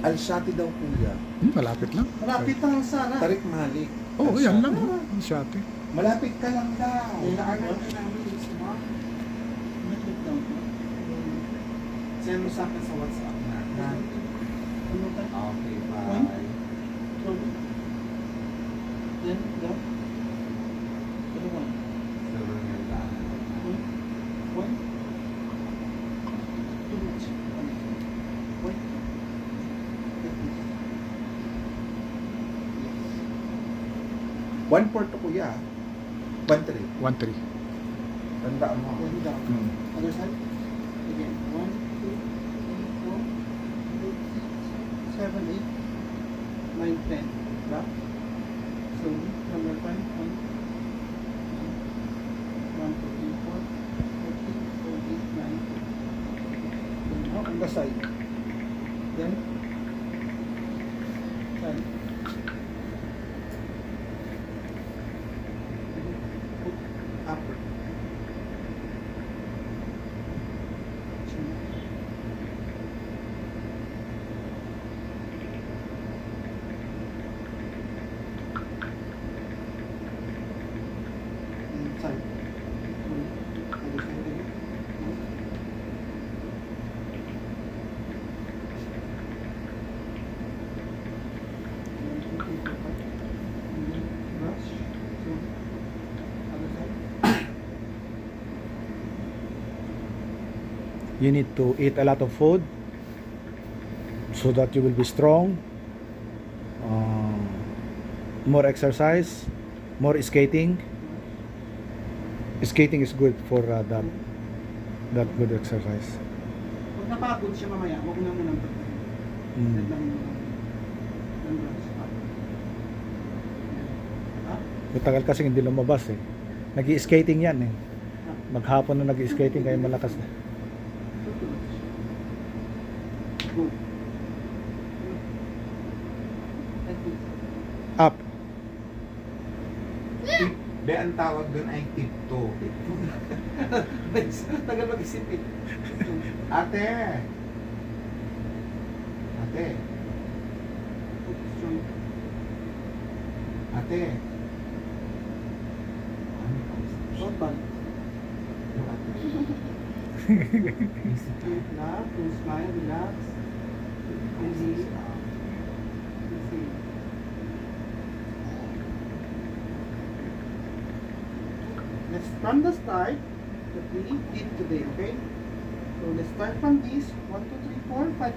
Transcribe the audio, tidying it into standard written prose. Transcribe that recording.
Al-Shati daw kuya. Malapit lang. Malapit lang sana. Tarik Malik. Oo, Al-Shati. yan lang. Ang Shati. Malapit ka lang daw. Daanan ka namin yung suma. Malapit lang. Send mo sa akin sa WhatsApp na. Ha? Ano ka? Okay, One? bye. Then, go. Ano one? Sa Ronella. One? Two. One? One port to kuya. 1-3. 1-3. Tandaan mo. Then down. Hmm. Other side. Again. 1, 2, 3, 4, 5, 6, 7, 8, 9, 10. Back. So, number 5, 1, 2, 3, 4, 8, 9. Then now on the side. Then, side. Put upper. Side. Other side again. Brush. So, other side. You need to eat a lot of food so that you will be strong. More exercise, more skating. Skating is good for that good exercise. Kung napagod siya mamaya, huwag na munang pagkain. Let lang muna. Then brush up. Up. Matagal kasi hindi lumabas eh. Nag-i-skating yan eh. Maghapon na nag-i-skating kaya malakas na. Go. Like this. Up. Be, ang tawag doon ay tipto. Tagal mag-isip eh. Ate! Ate! Strong. Ate! Short ball. Relax, don't smile, relax. Easy. Easy. Let's from the start that we did today, okay? So let's start from this 1, 2, 3, 4, 5,